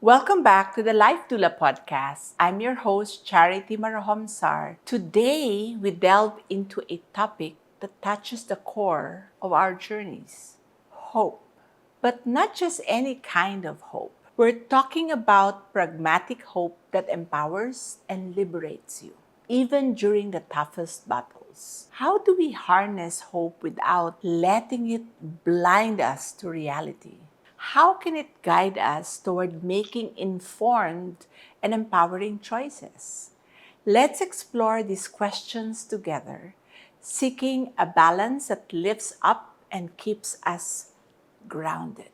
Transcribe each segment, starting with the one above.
Welcome back to the Life Doula Podcast. I'm your host, Charity Marohombsar. Today, we delve into a topic that touches the core of our journeys, hope. But not just any kind of hope. We're talking about pragmatic hope that empowers and liberates you, even during the toughest battles. How do we harness hope without letting it blind us to reality? How can it guide us toward making informed and empowering choices? Let's explore these questions together, seeking a balance that lifts up and keeps us grounded.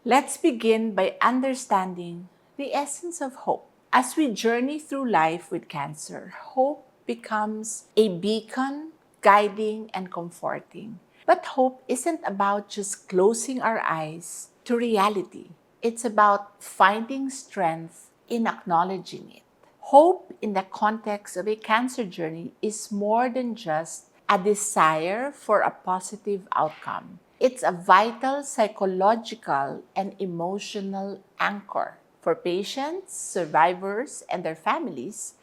Let's begin by understanding the essence of hope. As we journey through life with cancer, hope becomes a beacon, guiding and comforting. But hope isn't about just closing our eyes to reality. It's about finding strength in acknowledging it. Hope in the context of a cancer journey is more than just a desire for a positive outcome. It's a vital psychological and emotional anchor. For patients, survivors, and their families,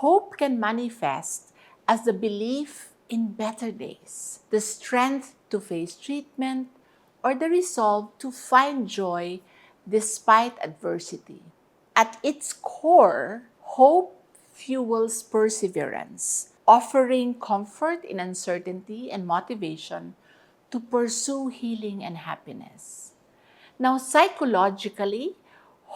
hope can manifest as the belief in better days, the strength to face treatment, or the resolve to find joy despite adversity. At its core, hope fuels perseverance, offering comfort in uncertainty and motivation to pursue healing and happiness. Now, psychologically,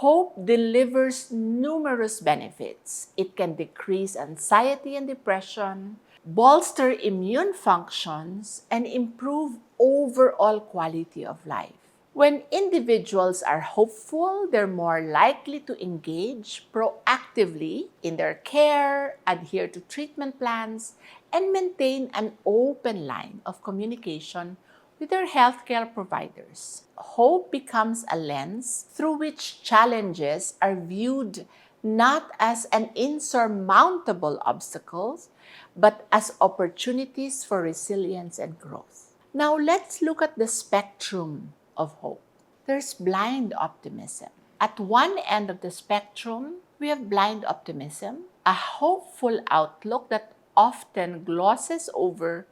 hope delivers numerous benefits. It can decrease anxiety and depression, bolster immune functions, and improve overall quality of life. When individuals are hopeful, they're more likely to engage proactively in their care, adhere to treatment plans, and maintain an open line of communication with their healthcare providers. Hope becomes a lens through which challenges are viewed not as an insurmountable obstacles, but as opportunities for resilience and growth. Now let's look at the spectrum of hope. There's blind optimism. At one end of the spectrum, we have blind optimism, a hopeful outlook that often glosses over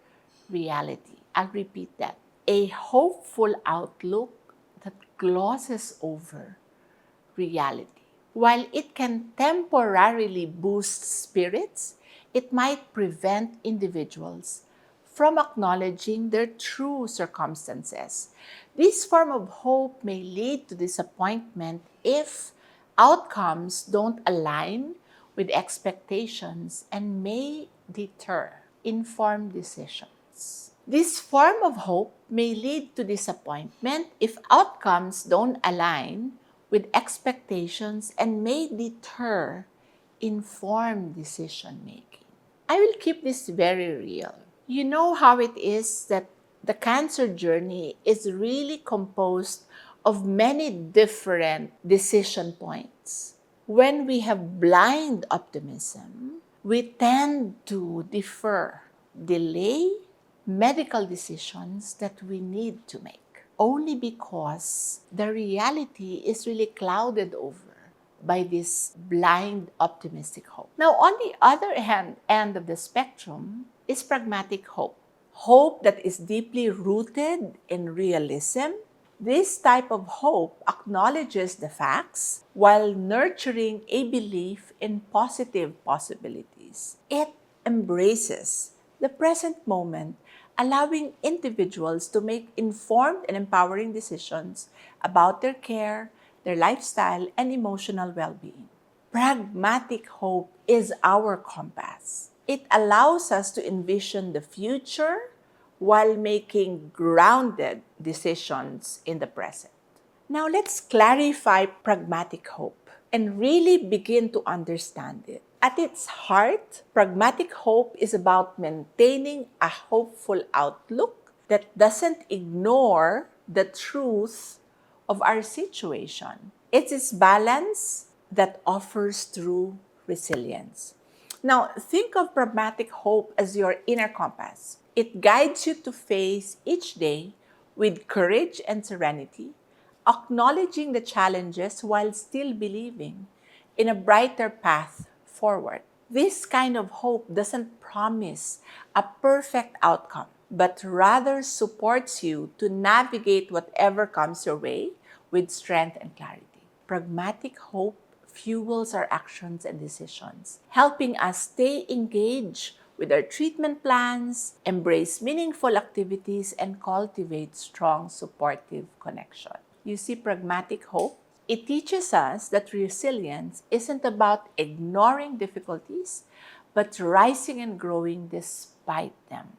reality. I'll repeat that. A hopeful outlook that glosses over reality. While it can temporarily boost spirits, it might prevent individuals from acknowledging their true circumstances. This form of hope may lead to disappointment if outcomes don't align with expectations and may deter informed decisions. This form of hope may lead to disappointment if outcomes don't align with expectations and may deter informed decision making. I will keep this very real. You know how it is that the cancer journey is really composed of many different decision points. When we have blind optimism, we tend to defer, delay medical decisions that we need to make only because the reality is really clouded over by this blind optimistic hope. Now, on the other end of the spectrum is pragmatic hope. Hope that is deeply rooted in realism. This type of hope acknowledges the facts while nurturing a belief in positive possibilities. It embraces the present moment, allowing individuals to make informed and empowering decisions about their care, their lifestyle, and emotional well-being. Pragmatic hope is our compass. It allows us to envision the future while making grounded decisions in the present. Now let's clarify pragmatic hope and really begin to understand it. At its heart, pragmatic hope is about maintaining a hopeful outlook that doesn't ignore the truth of our situation. It's this balance that offers true resilience. Now, think of pragmatic hope as your inner compass. It guides you to face each day with courage and serenity, acknowledging the challenges while still believing in a brighter path forward. This kind of hope doesn't promise a perfect outcome, but rather supports you to navigate whatever comes your way with strength and clarity. Pragmatic hope fuels our actions and decisions, helping us stay engaged with our treatment plans, embrace meaningful activities, and cultivate strong supportive connection. You see, pragmatic hope, it teaches us that resilience isn't about ignoring difficulties, but rising and growing despite them.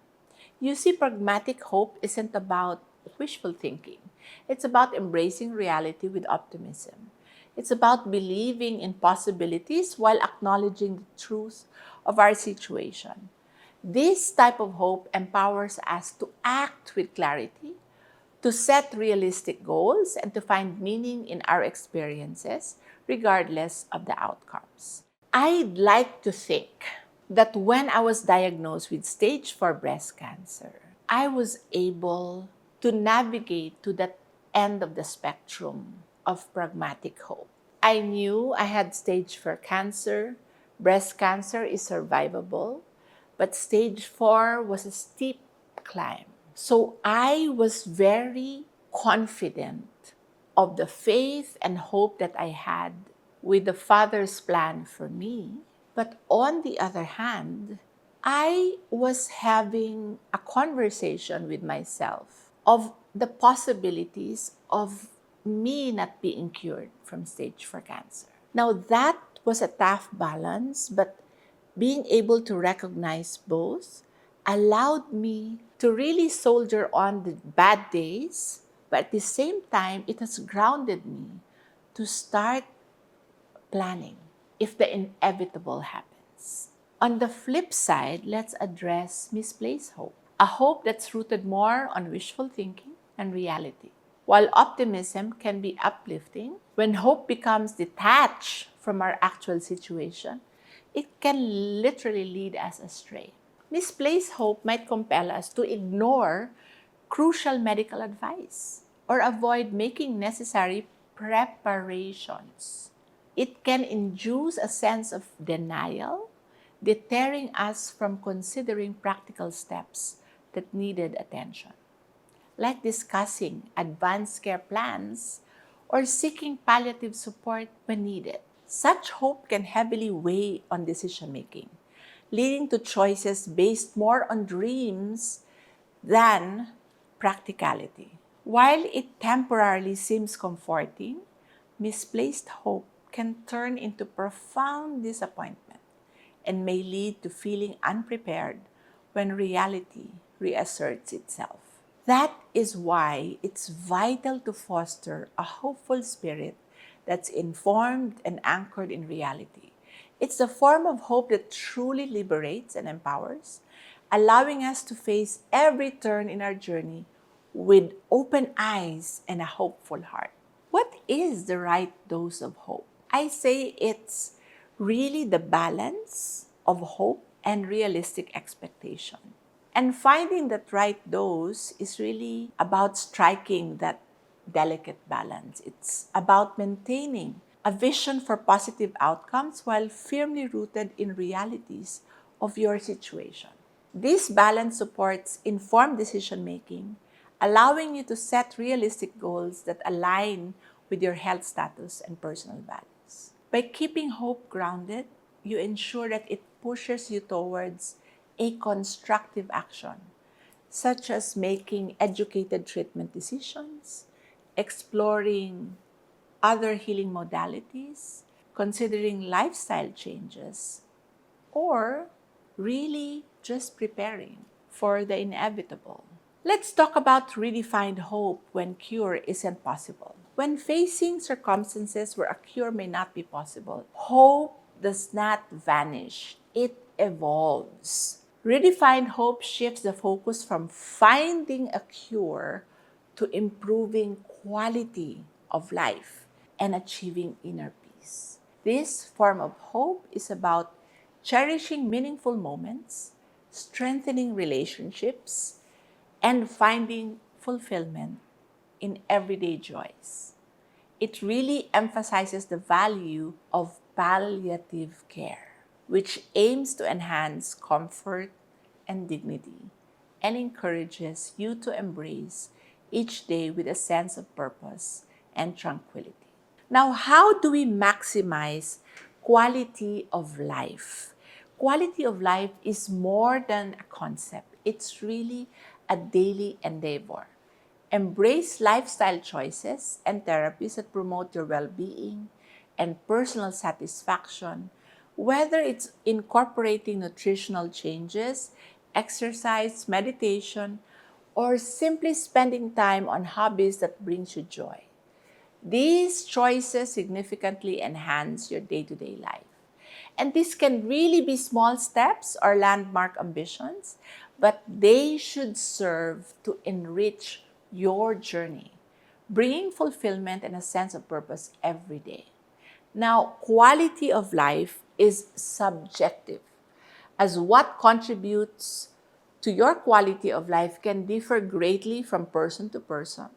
You see, pragmatic hope isn't about wishful thinking. It's about embracing reality with optimism. It's about believing in possibilities while acknowledging the truth of our situation. This type of hope empowers us to act with clarity, to set realistic goals, and to find meaning in our experiences, regardless of the outcomes. I'd like to think that when I was diagnosed with stage 4 breast cancer, I was able to navigate to that end of the spectrum of pragmatic hope. I knew I had stage 4 cancer. Breast cancer is survivable, but stage 4 was a steep climb. So I was very confident of the faith and hope that I had with the Father's plan for me. But on the other hand, I was having a conversation with myself of the possibilities of me not being cured from stage 4 cancer. Now, that was a tough balance, but being able to recognize both allowed me to really soldier on the bad days, but at the same time, it has grounded me to start planning if the inevitable happens. On the flip side, let's address misplaced hope, a hope that's rooted more on wishful thinking and reality. While optimism can be uplifting, when hope becomes detached from our actual situation, it can literally lead us astray. Misplaced hope might compel us to ignore crucial medical advice or avoid making necessary preparations. It can induce a sense of denial, deterring us from considering practical steps that needed attention, like discussing advanced care plans or seeking palliative support when needed. Such hope can heavily weigh on decision making, leading to choices based more on dreams than practicality. While it temporarily seems comforting, misplaced hope can turn into profound disappointment and may lead to feeling unprepared when reality reasserts itself. That is why it's vital to foster a hopeful spirit that's informed and anchored in reality. It's a form of hope that truly liberates and empowers, allowing us to face every turn in our journey with open eyes and a hopeful heart. What is the right dose of hope? I say it's really the balance of hope and realistic expectation. And finding that right dose is really about striking that delicate balance. It's about maintaining a vision for positive outcomes while firmly rooted in realities of your situation. This balance supports informed decision making, allowing you to set realistic goals that align with your health status and personal values. By keeping hope grounded, you ensure that it pushes you towards a constructive action, such as making educated treatment decisions, exploring other healing modalities, considering lifestyle changes, or really just preparing for the inevitable. Let's talk about redefined hope when cure isn't possible. When facing circumstances where a cure may not be possible, hope does not vanish, it evolves. Redefined hope shifts the focus from finding a cure to improving quality of life and achieving inner peace. This form of hope is about cherishing meaningful moments, strengthening relationships, and finding fulfillment in everyday joys. It really emphasizes the value of palliative care, which aims to enhance comfort and dignity and encourages you to embrace each day with a sense of purpose and tranquility. Now, how do we maximize quality of life? Quality of life is more than a concept, it's really a daily endeavor. Embrace lifestyle choices and therapies that promote your well being and personal satisfaction, whether it's incorporating nutritional changes, exercise, meditation, or simply spending time on hobbies that brings you joy. These choices significantly enhance your day to day life. And this can really be small steps or landmark ambitions, but they should serve to enrich your journey, bringing fulfillment and a sense of purpose every day. Now, quality of life is subjective, as what contributes to your quality of life can differ greatly from person to person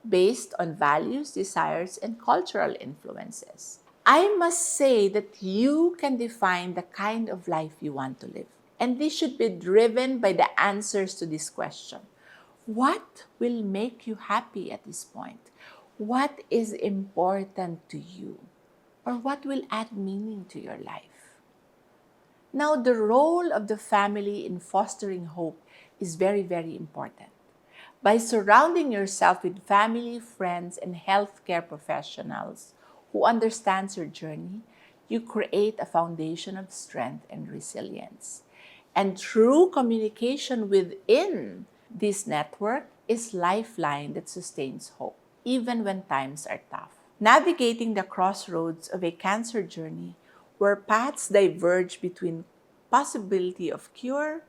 based on values, desires, and cultural influences. I must say that you can define the kind of life you want to live. And this should be driven by the answers to this question. What will make you happy at this point? What is important to you? Or what will add meaning to your life? Now, the role of the family in fostering hope is very, very important. By surrounding yourself with family, friends, and healthcare professionals who understands your journey, you create a foundation of strength and resilience. And true communication within this network is lifeline that sustains hope, even when times are tough. Navigating the crossroads of a cancer journey where paths diverge between possibility of cure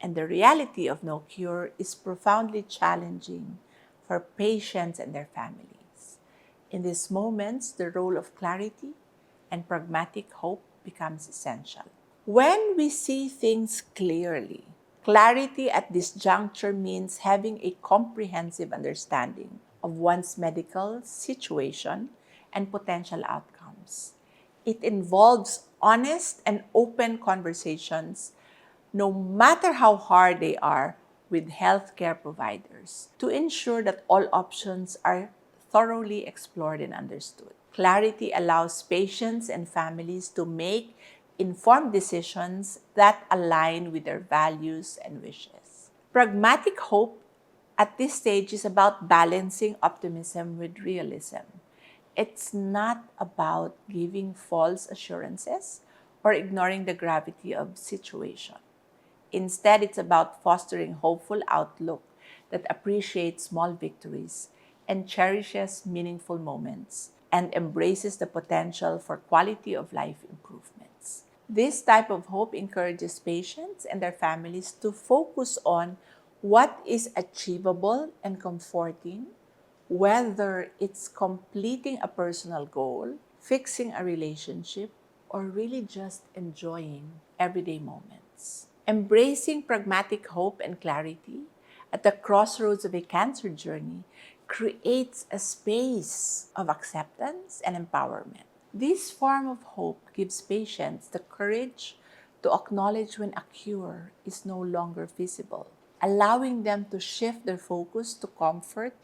and the reality of no cure is profoundly challenging for patients and their families. In these moments, the role of clarity and pragmatic hope becomes essential. When we see things clearly, clarity at this juncture means having a comprehensive understanding of one's medical situation and potential outcomes. It involves honest and open conversations, no matter how hard they are, with healthcare providers to ensure that all options are thoroughly explored and understood. Clarity allows patients and families to make informed decisions that align with their values and wishes. Pragmatic hope at this stage is about balancing optimism with realism. It's not about giving false assurances or ignoring the gravity of situation. Instead, it's about fostering hopeful outlook that appreciates small victories and cherishes meaningful moments and embraces the potential for quality of life improvements. This type of hope encourages patients and their families to focus on what is achievable and comforting, whether it's completing a personal goal, fixing a relationship, or really just enjoying everyday moments. Embracing pragmatic hope and clarity at the crossroads of a cancer journey creates a space of acceptance and empowerment. This form of hope gives patients the courage to acknowledge when a cure is no longer feasible, allowing them to shift their focus to comfort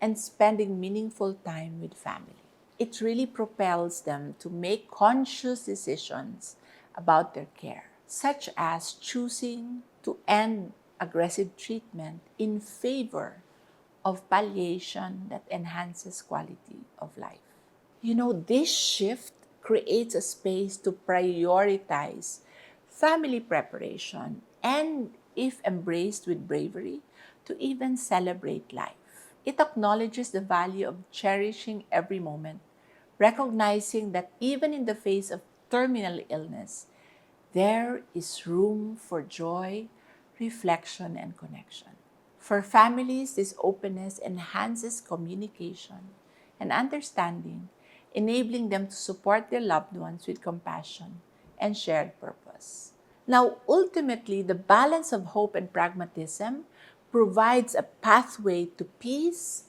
and spending meaningful time with family. It really propels them to make conscious decisions about their care, such as choosing to end aggressive treatment in favor of palliation that enhances quality of life. This shift creates a space to prioritize family preparation and, if embraced with bravery, to even celebrate life. It acknowledges the value of cherishing every moment, recognizing that even in the face of terminal illness, there is room for joy, reflection, and connection. For families, this openness enhances communication and understanding, enabling them to support their loved ones with compassion and shared purpose. Now, ultimately, the balance of hope and pragmatism provides a pathway to peace,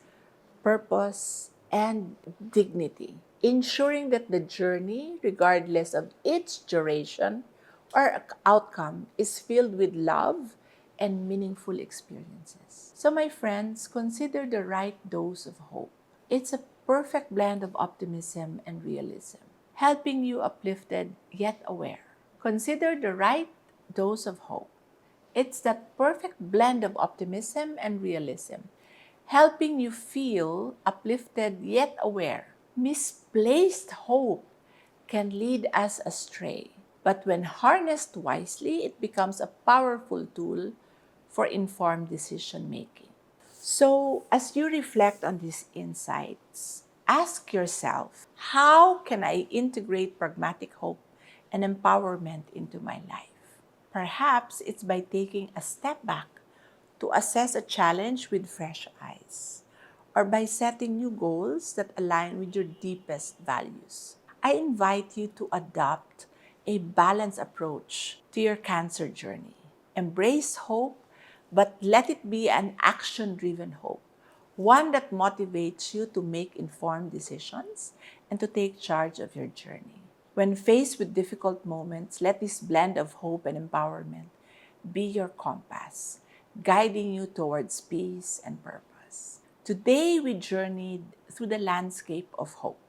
purpose, and dignity, ensuring that the journey, regardless of its duration or outcome, is filled with love and meaningful experiences. So, my friends, consider the right dose of hope. It's a perfect blend of optimism and realism, helping you uplifted yet aware. Consider the right dose of hope. It's that perfect blend of optimism and realism, helping you feel uplifted yet aware. Misplaced hope can lead us astray, but when harnessed wisely, it becomes a powerful tool for informed decision making. So, as you reflect on these insights, ask yourself, how can I integrate pragmatic hope and empowerment into my life? Perhaps it's by taking a step back to assess a challenge with fresh eyes, or by setting new goals that align with your deepest values. I invite you to adopt a balanced approach to your cancer journey. Embrace hope, but let it be an action-driven hope, one that motivates you to make informed decisions and to take charge of your journey. When faced with difficult moments, let this blend of hope and empowerment be your compass, guiding you towards peace and purpose. Today, we journeyed through the landscape of hope,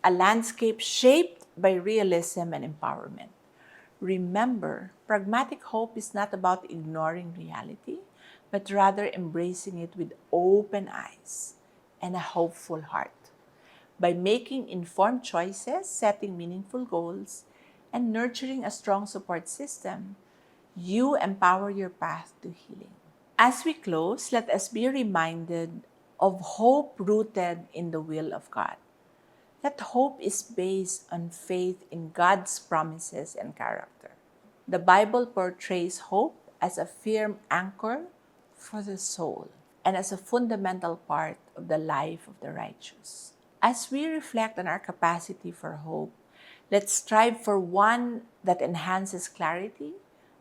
a landscape shaped by realism and empowerment. Remember, pragmatic hope is not about ignoring reality, but rather embracing it with open eyes and a hopeful heart. By making informed choices, setting meaningful goals, and nurturing a strong support system, you empower your path to healing. As we close, let us be reminded of hope rooted in the will of God. That hope is based on faith in God's promises and character. The Bible portrays hope as a firm anchor for the soul and as a fundamental part of the life of the righteous. As we reflect on our capacity for hope, let's strive for one that enhances clarity,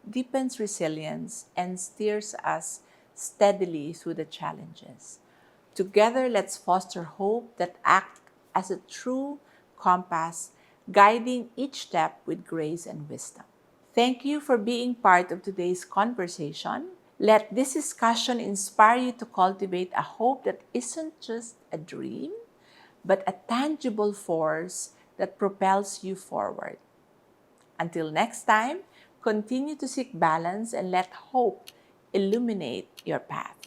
deepens resilience, and steers us steadily through the challenges. Together, let's foster hope that acts as a true compass, guiding each step with grace and wisdom. Thank you for being part of today's conversation. Let this discussion inspire you to cultivate a hope that isn't just a dream, but a tangible force that propels you forward. Until next time, continue to seek balance and let hope illuminate your path.